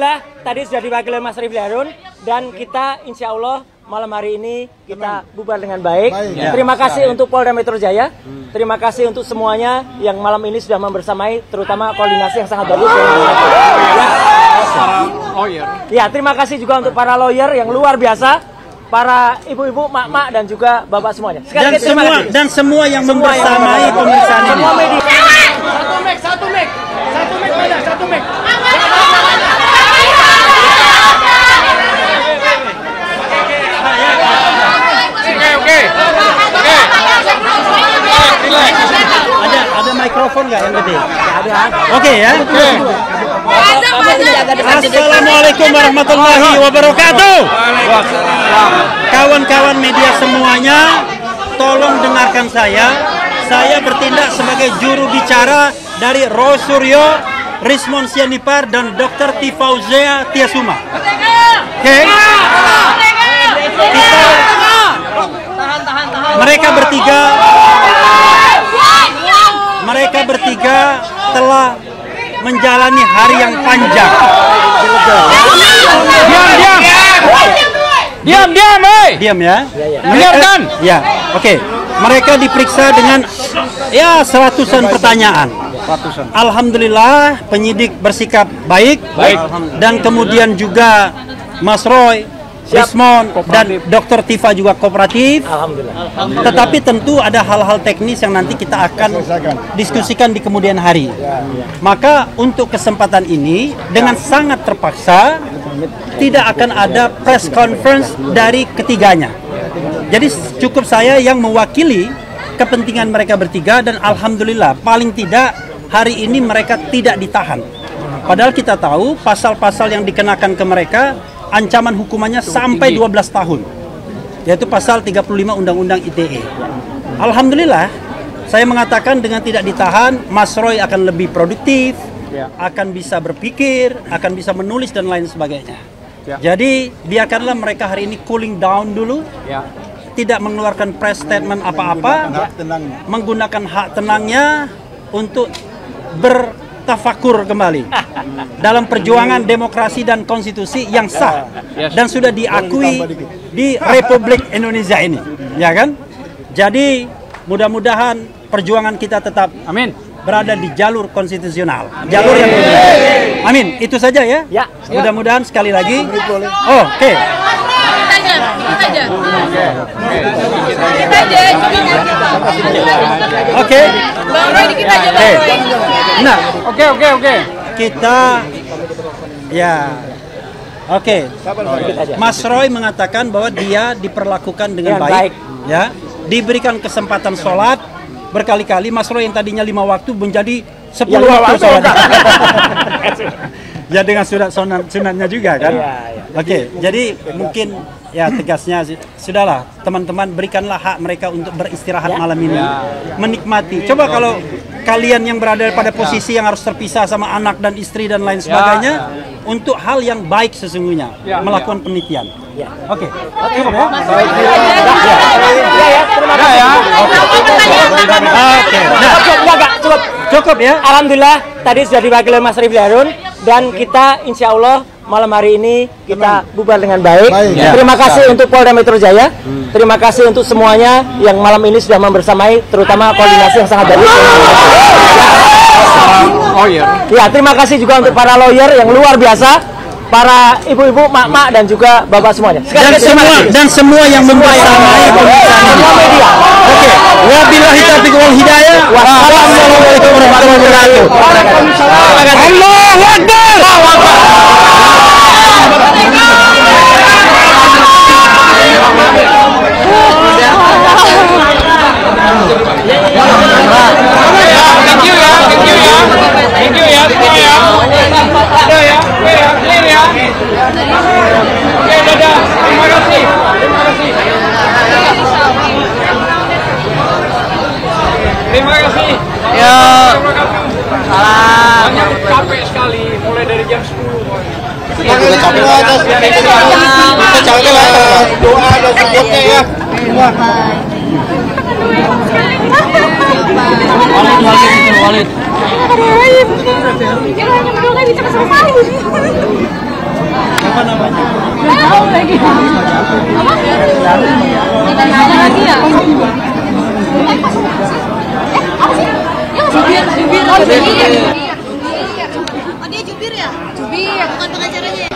Alhamdulillah tadi sudah diwakili Mas Rifli Harun dan kita insya Allah malam hari ini kita bubar dengan baik. Terima kasih untuk Polda Metro Jaya. Terima kasih untuk semuanya yang malam ini sudah membersamai, terutama koordinasi yang sangat bagus. Ya, terima kasih juga untuk para lawyer yang luar biasa, para ibu-ibu, mak-mak dan juga bapak semuanya. Dan semua yang membersamai pemeriksaan ini. Semua media. Satu mic mana? Satu mic. Oke. Ada mikrofon nggak yang gede? Ada. Oke ya. Assalamualaikum warahmatullahi wabarakatuh. Kawan-kawan media semuanya, tolong dengarkan saya. Saya bertindak sebagai juru bicara dari Roy Suryo, Rismon Sianipar, dan Dr. Tifauzia Tiasuma. Oke? Mereka bertiga telah menjalani hari yang panjang. Diam ya. Dengarkan. Ya, oke. Mereka diperiksa dengan seratusan pertanyaan. Alhamdulillah penyidik bersikap baik. Dan kemudian juga Mas Roy, Rismon, dan Dr. Tifa juga kooperatif. Alhamdulillah. Tetapi tentu ada hal-hal teknis yang nanti kita akan diskusikan di kemudian hari. Maka untuk kesempatan ini dengan sangat terpaksa tidak akan ada press conference dari ketiganya. Jadi cukup saya yang mewakili kepentingan mereka bertiga, dan alhamdulillah paling tidak hari ini mereka tidak ditahan. Padahal kita tahu pasal-pasal yang dikenakan ke mereka ancaman hukumannya sampai 12 tahun. Yaitu pasal 35 Undang-Undang ITE. Alhamdulillah saya mengatakan dengan tidak ditahan Mas Roy akan lebih produktif, akan bisa berpikir, akan bisa menulis dan lain sebagainya. Jadi biarkanlah mereka hari ini cooling down dulu. Tidak mengeluarkan press statement apa-apa, menggunakan hak tenangnya untuk bertafakur kembali dalam perjuangan demokrasi dan konstitusi yang sah dan sudah diakui di Republik Indonesia ini, ya kan? Jadi mudah-mudahan perjuangan kita tetap berada di jalur konstitusional, jalur yang amin. Itu saja ya. Mudah-mudahan sekali lagi. Oke. Oke. Nah, oke. Kita Mas Roy mengatakan bahwa dia diperlakukan dengan baik. Ya, diberikan kesempatan sholat berkali-kali. Mas Roy yang tadinya 5 waktu menjadi 10 waktu sholat. Ya dengan sunatnya juga kan. Oke, jadi mungkin tegasnya sudahlah teman-teman, berikanlah hak mereka untuk beristirahat malam ini, menikmati. Coba kalau kalian yang berada pada posisi yang harus terpisah sama anak dan istri dan lain sebagainya, untuk hal yang baik sesungguhnya melakukan penelitian. Oke. Cukup ya. Alhamdulillah tadi sudah diwakili Mas Rifli Harun dan kita insya Allah malam hari ini kita bubar dengan baik. Terima kasih untuk Polda Metro Jaya. Terima kasih untuk semuanya yang malam ini sudah membersamai, terutama koordinasi yang sangat bagus. Ya, terima kasih juga untuk para lawyer yang luar biasa, para ibu-ibu, mak-mak dan juga bapak semuanya. Dan semua yang membersamai semua media. Oke. Wabillahi taufiq wal hidayah. Wassalamualaikum warahmatullahi wabarakatuh. Allahu Akbar. Terima kasih. Ya. Salam. Capek sekali mulai dari jam 10. Kita capek lah. Doa dan supportnya ya. Walid. Kira hanya berdoa bisa selesai. Oh dia jubir ya? Jubir, bukan pengacaranya.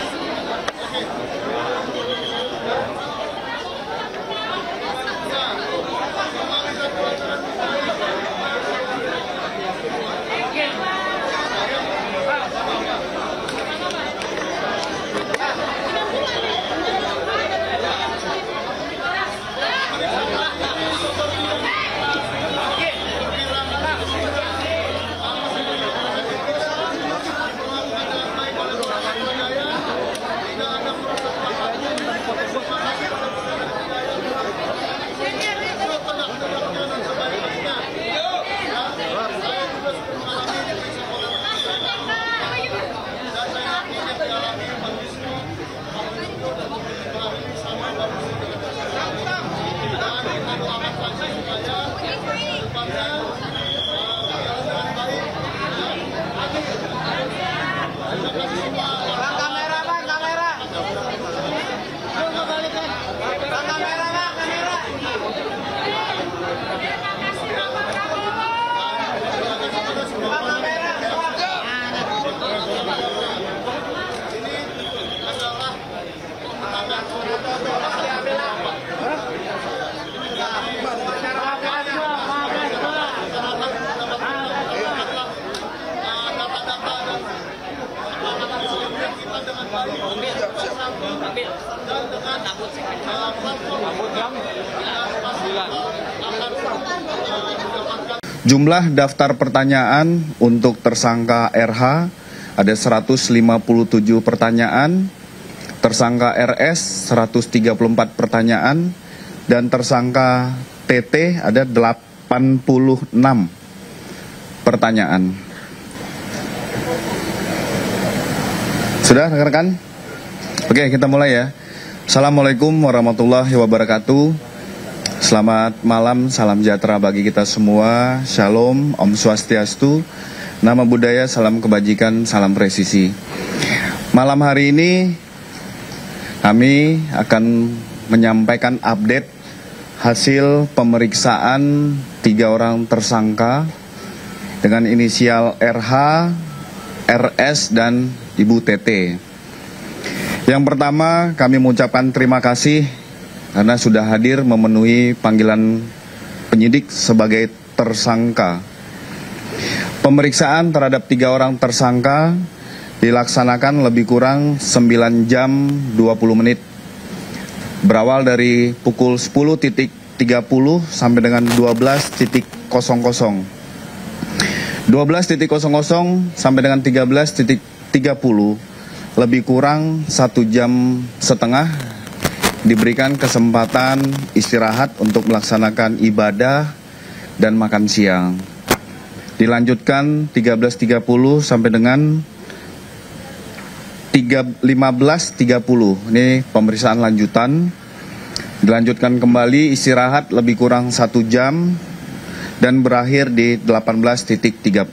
Jumlah daftar pertanyaan untuk tersangka RH ada 157 pertanyaan, tersangka RS 134 pertanyaan, dan tersangka TT ada 86 pertanyaan. Sudah rekan-rekan? Oke, kita mulai ya. Assalamualaikum warahmatullahi wabarakatuh. Selamat malam, salam sejahtera bagi kita semua. Shalom, Om Swastiastu, nama budaya, salam kebajikan, salam presisi. Malam hari ini kami akan menyampaikan update hasil pemeriksaan 3 orang tersangka dengan inisial RH, RS, dan Ibu TT. Yang pertama, kami mengucapkan terima kasih karena sudah hadir memenuhi panggilan penyidik sebagai tersangka. Pemeriksaan terhadap 3 orang tersangka dilaksanakan lebih kurang 9 jam 20 menit. Berawal dari pukul 10.30 sampai dengan 12.00. 12.00 sampai dengan 13.30, lebih kurang 1 jam setengah diberikan kesempatan istirahat untuk melaksanakan ibadah dan makan siang. Dilanjutkan 13.30 sampai dengan 15.30. Ini pemeriksaan lanjutan. Dilanjutkan kembali istirahat lebih kurang 1 jam dan berakhir di 18.30.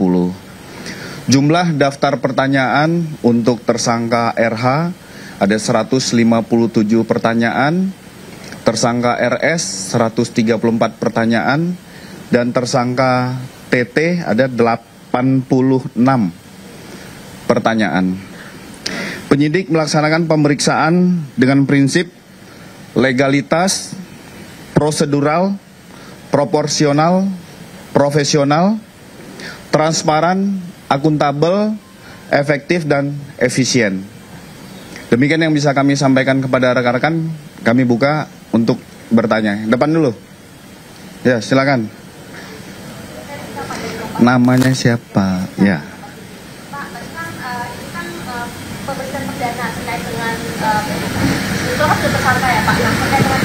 Jumlah daftar pertanyaan untuk tersangka RH ada 157 pertanyaan, tersangka RS 134 pertanyaan, dan tersangka TT ada 86 pertanyaan. Penyidik melaksanakan pemeriksaan dengan prinsip legalitas, prosedural, proporsional, profesional, transparan, akuntabel, efektif, dan efisien. Demikian yang bisa kami sampaikan kepada rekan-rekan. Kami buka untuk bertanya. Depan dulu. Ya, silakan. Namanya siapa? Ya. Pak, tadi kan ini kan pemeriksaan perdana terkait dengan itu kan sudah tersangka ya Pak. Nah, terkait dengan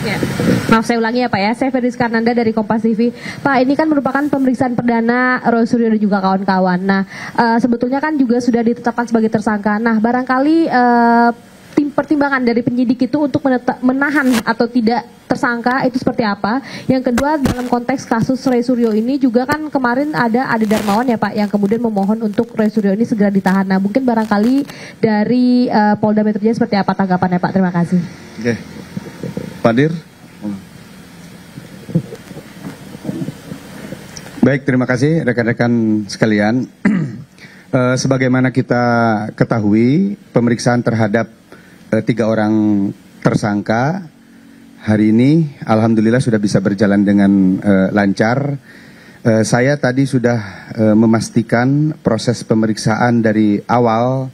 ya. Maaf saya ulangi ya Pak ya, saya Ferdi Skarnanda dari Kompas TV. Pak, ini kan merupakan pemeriksaan perdana Roy Suryo dan juga kawan-kawan. Nah, sebetulnya kan juga sudah ditetapkan sebagai tersangka. Nah, barangkali pertimbangan dari penyidik itu untuk menahan atau tidak tersangka itu seperti apa? Yang kedua, dalam konteks kasus Roy Suryo ini juga kan kemarin ada Ade Darmawan ya Pak yang kemudian memohon untuk Roy Suryo ini segera ditahan. Nah, mungkin barangkali dari Polda Metro Jaya seperti apa tanggapannya Pak? Terima kasih. Oke. Pak Dir. Baik, terima kasih rekan-rekan sekalian. Sebagaimana kita ketahui, pemeriksaan terhadap 3 orang tersangka hari ini alhamdulillah sudah bisa berjalan dengan lancar. Saya tadi sudah memastikan proses pemeriksaan dari awal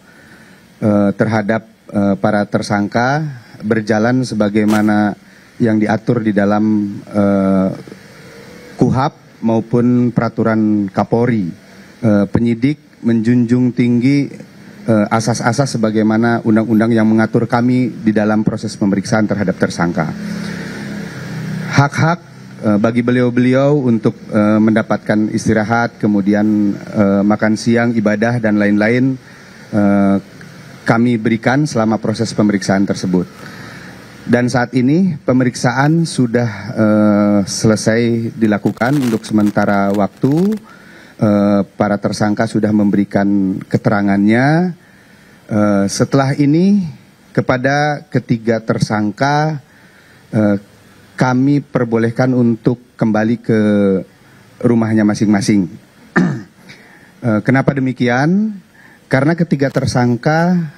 terhadap para tersangka berjalan sebagaimana yang diatur di dalam KUHAP maupun peraturan Kapolri. Penyidik menjunjung tinggi asas-asas sebagaimana undang-undang yang mengatur kami di dalam proses pemeriksaan terhadap tersangka. Hak-hak bagi beliau-beliau untuk mendapatkan istirahat, kemudian makan siang, ibadah, dan lain-lain kami berikan selama proses pemeriksaan tersebut. Dan saat ini pemeriksaan sudah selesai dilakukan untuk sementara waktu. Para tersangka sudah memberikan keterangannya. Setelah ini kepada ketiga tersangka kami perbolehkan untuk kembali ke rumahnya masing-masing. Kenapa demikian? Karena ketiga tersangka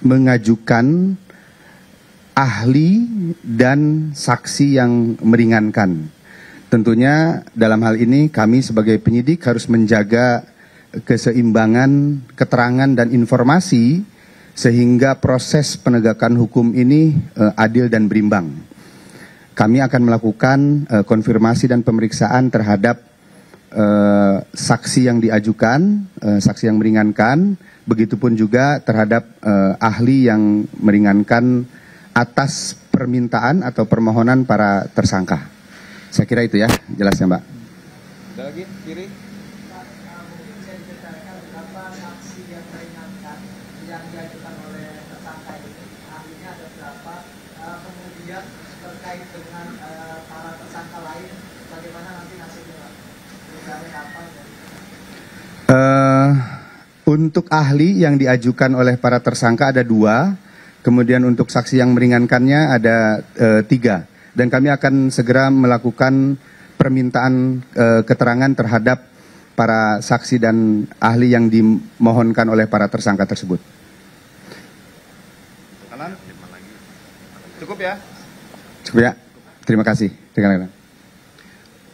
mengajukan ahli dan saksi yang meringankan. Tentunya dalam hal ini kami sebagai penyidik harus menjaga keseimbangan keterangan dan informasi sehingga proses penegakan hukum ini adil dan berimbang. Kami akan melakukan konfirmasi dan pemeriksaan terhadap saksi yang diajukan, saksi yang meringankan, begitupun juga terhadap ahli yang meringankan atas permintaan atau permohonan para tersangka. Saya kira itu ya, jelasnya Mbak. Ada lagi, kiri. Untuk ahli yang diajukan oleh para tersangka ada 2, kemudian untuk saksi yang meringankannya ada 3. Dan kami akan segera melakukan permintaan keterangan terhadap para saksi dan ahli yang dimohonkan oleh para tersangka tersebut. Kanan. Cukup ya? Cukup ya. Terima kasih.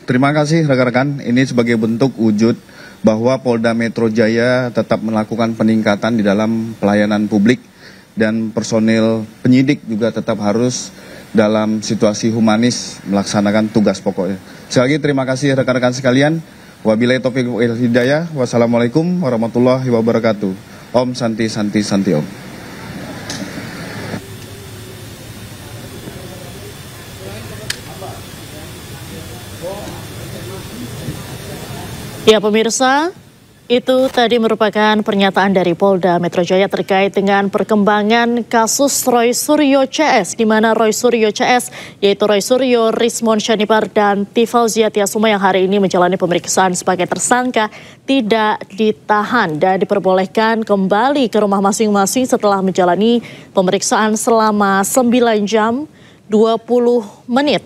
Terima kasih rekan-rekan. Ini sebagai bentuk wujud bahwa Polda Metro Jaya tetap melakukan peningkatan di dalam pelayanan publik dan personil penyidik juga tetap harus dalam situasi humanis melaksanakan tugas pokoknya. Sekali lagi terima kasih rekan-rekan sekalian. Wabillahi taufiq wal hidayah. Wassalamualaikum warahmatullahi wabarakatuh. Om Santi Santi Santi Om. Ya pemirsa, itu tadi merupakan pernyataan dari Polda Metro Jaya terkait dengan perkembangan kasus Roy Suryo CS, di mana Roy Suryo CS, yaitu Roy Suryo, Rismon Syanipar, dan Tifauziah Tiasuma yang hari ini menjalani pemeriksaan sebagai tersangka tidak ditahan dan diperbolehkan kembali ke rumah masing-masing setelah menjalani pemeriksaan selama 9 jam 20 menit.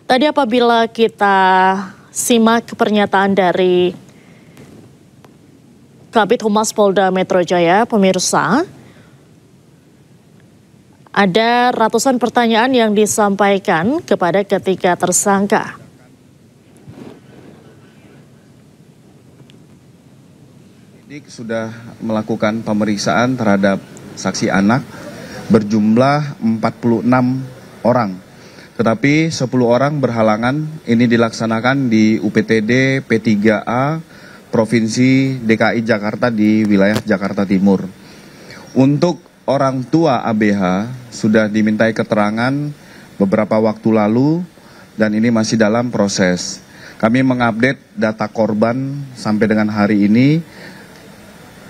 Tadi apabila kita simak pernyataan dari Kabid Humas Polda Metro Jaya, pemirsa, ada ratusan pertanyaan yang disampaikan kepada ketiga tersangka. Penyidik sudah melakukan pemeriksaan terhadap saksi anak berjumlah 46 orang. Tetapi 10 orang berhalangan, ini dilaksanakan di UPTD P3A Provinsi DKI Jakarta di wilayah Jakarta Timur. Untuk orang tua ABH sudah dimintai keterangan beberapa waktu lalu dan ini masih dalam proses. Kami mengupdate data korban sampai dengan hari ini,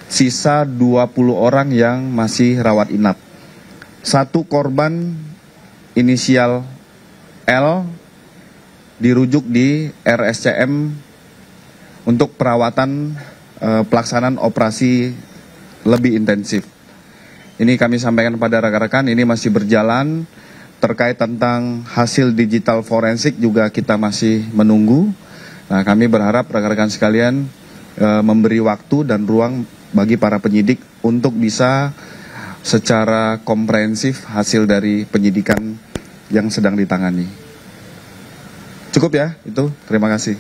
sisa 20 orang yang masih rawat inap. Satu korban inisial L dirujuk di RSCM untuk perawatan pelaksanaan operasi lebih intensif. Ini kami sampaikan pada rekan-rekan, ini masih berjalan. Terkait tentang hasil digital forensik juga kita masih menunggu. Nah, kami berharap rekan-rekan sekalian memberi waktu dan ruang bagi para penyidik untuk bisa secara komprehensif hasil dari penyidikan yang sedang ditangani. Cukup ya, itu. Terima kasih.